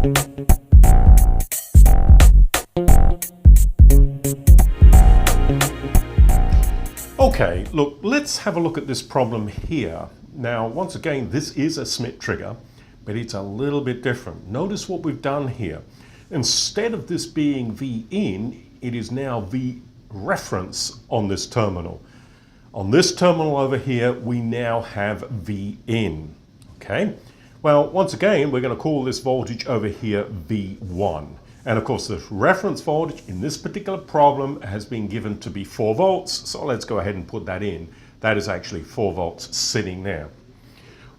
Okay, look, let's have a look at this problem here. Now, once again, this is a Schmitt trigger, but it's a little bit different. Notice what we've done here. Instead of this being V in, it is now V reference on this terminal. On this terminal over here, we now have V in, okay? Well, once again, we're going to call this voltage over here V1. And of course, the reference voltage in this particular problem has been given to be 4 volts. So let's go ahead and put that in. That is actually 4 volts sitting there.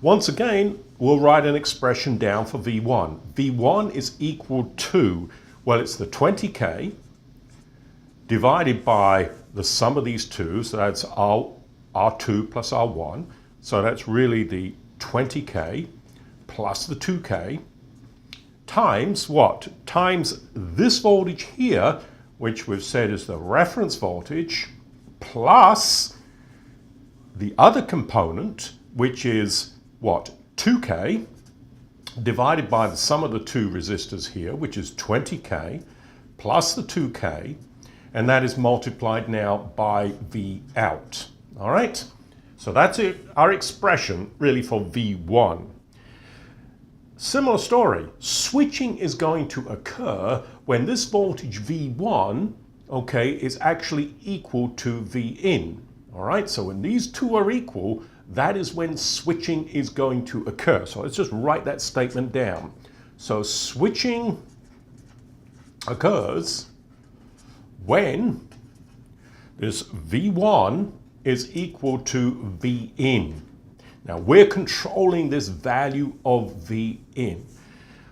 Once again, we'll write an expression down for V1. V1 is equal to, well, it's the 20K divided by the sum of these two. So that's R2 plus R1. So that's really the 20K plus the 2K. Times what? Times this voltage here, which we've said is the reference voltage, plus the other component, which is what? 2K, divided by the sum of the two resistors here, which is 20K, plus the 2K, and that is multiplied now by V out. All right? So that's it, our expression really for V1. Similar story, switching is going to occur when this voltage V1, okay, is actually equal to V in. All right, so when these two are equal, that is when switching is going to occur. So let's just write that statement down. So switching occurs when this V1 is equal to V in. Now we're controlling this value of V in.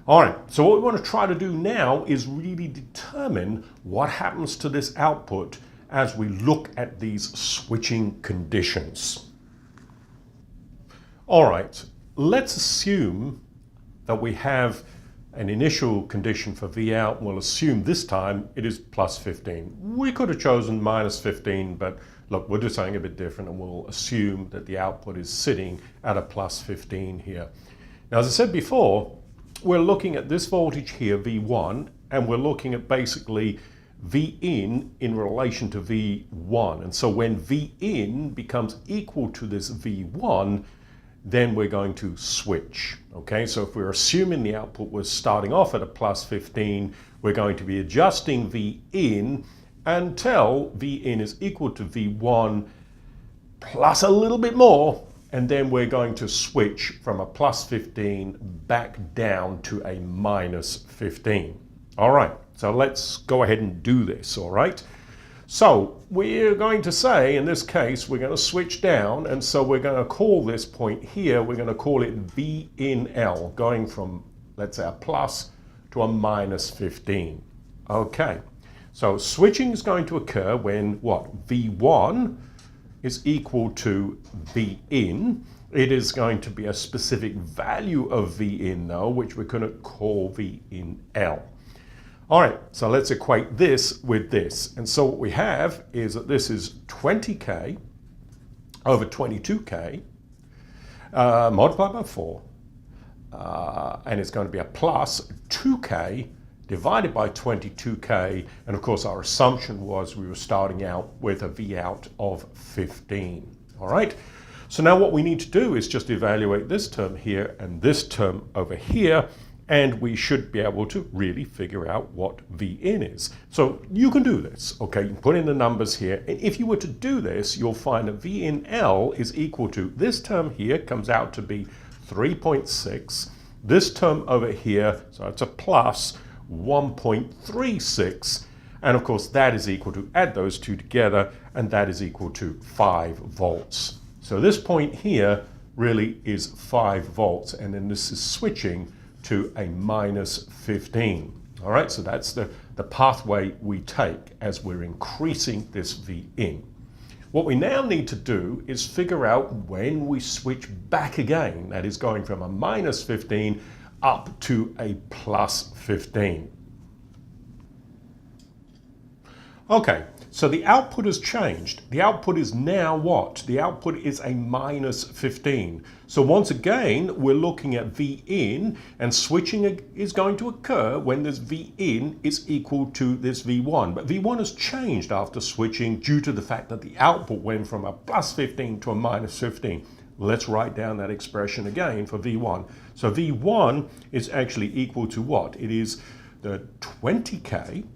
All right, so what we want to try to do now is really determine what happens to this output as we look at these switching conditions. All right, let's assume that we have an initial condition for V out. We'll assume this time it is plus 15. We could have chosen minus 15, but look, we'll do something a bit different and we'll assume that the output is sitting at a plus 15 here. Now, as I said before, we're looking at this voltage here, V1, and we're looking at basically V in relation to V1. And so when V in becomes equal to this V1, then we're going to switch. Okay, so if we're assuming the output was starting off at a plus 15, we're going to be adjusting V in until V in is equal to V1 plus a little bit more, and then we're going to switch from a plus 15 back down to a minus 15. All right, so let's go ahead and do this, all right? So we're going to say, in this case, we're going to switch down, and so we're going to call this point here, we're going to call it V in L, going from, let's say, a plus to a minus 15. Okay. So switching is going to occur when what? V1 is equal to V in. It is going to be a specific value of V in though, which we're going to call V in L. All right, so let's equate this with this. And so what we have is that this is 20K over 22K multiplied by 4. And it's going to be a plus 2K divided by 22K, and of course our assumption was we were starting out with a V out of 15. All right, so now what we need to do is just evaluate this term here and this term over here, and we should be able to really figure out what V in is. So you can do this, okay? You can put in the numbers here, and if you were to do this, you'll find that V in L is equal to, this term here comes out to be 3.6, this term over here, so it's a plus 1.36, and of course that is equal to, add those two together, and that is equal to 5 volts. So this point here really is 5 volts, and then this is switching to a minus 15. All right, so that's the pathway we take as we're increasing this V in. What we now need to do is figure out when we switch back again, that is going from a minus 15 up to a plus 15. Okay, so the output has changed. The output is now what? The output is a minus 15. So once again, we're looking at V in, and switching is going to occur when this V in is equal to this V1. But V1 has changed after switching due to the fact that the output went from a plus 15 to a minus 15. Let's write down that expression again for V1. So V1 is actually equal to what? It is the 20K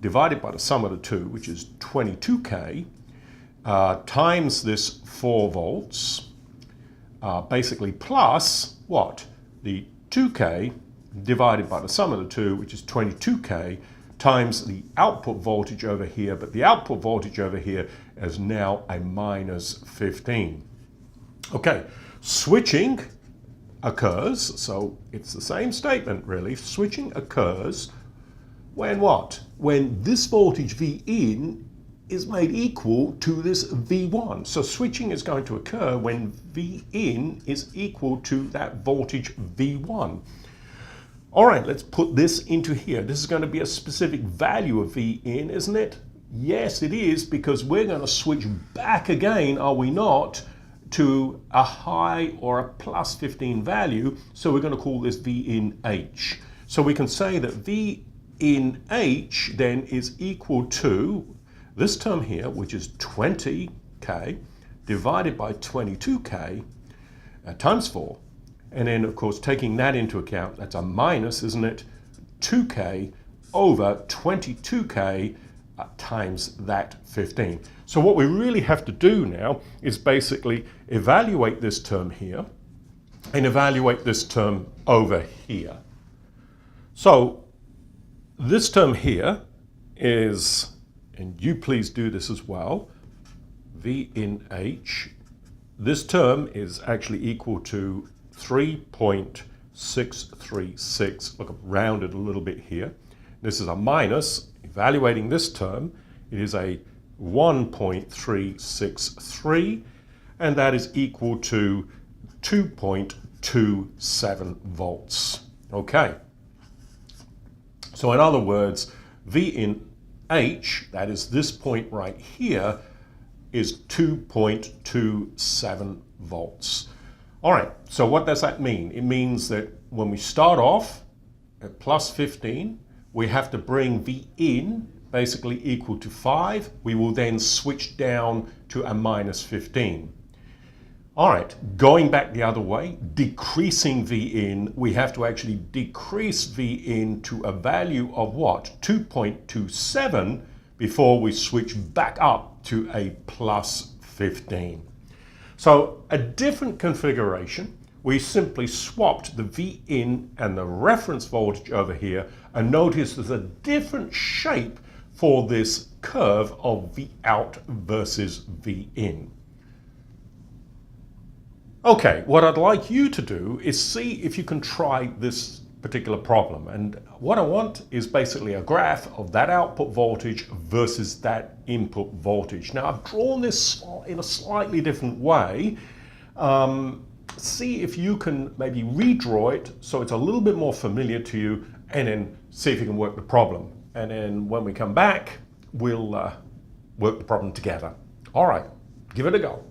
divided by the sum of the two, which is 22K, times this 4 volts, basically plus what? The 2K divided by the sum of the two, which is 22K, times the output voltage over here, but the output voltage over here is now a minus 15. Okay, switching occurs, so it's the same statement really. Switching occurs when what? When this voltage V in is made equal to this V1. So switching is going to occur when V in is equal to that voltage V1. All right, let's put this into here. This is going to be a specific value of V in, isn't it? Yes, it is, because we're going to switch back again, are we not, to a high or a plus 15 value. So we're going to call this V in H. So we can say that V in H then is equal to this term here, which is 20K divided by 22K times 4. And then, of course, taking that into account, that's a minus, isn't it? 2K over 22K times that 15. So what we really have to do now is basically evaluate this term here and evaluate this term over here. So this term here is, and you please do this as well, V in H. This term is actually equal to 3.636. Look, I've rounded a little bit here. This is a minus. Evaluating this term, it is a 1.363, and that is equal to 2.27 volts. Okay. So in other words, V in H, that is this point right here, is 2.27 volts. All right, so what does that mean? It means that when we start off at plus 15, we have to bring V in basically equal to 5. We will then switch down to a minus 15. All right, going back the other way, decreasing V in, we have to actually decrease V in to a value of what? 2.27 before we switch back up to a plus 15. So a different configuration, we simply swapped the V in and the reference voltage over here, and notice there's a different shape for this curve of V out versus V in. Okay, what I'd like you to do is see if you can try this particular problem. And what I want is basically a graph of that output voltage versus that input voltage. Now, I've drawn this in a slightly different way. See if you can maybe redraw it so it's a little bit more familiar to you, and then see if you can work the problem. And then when we come back, we'll work the problem together. All right, give it a go.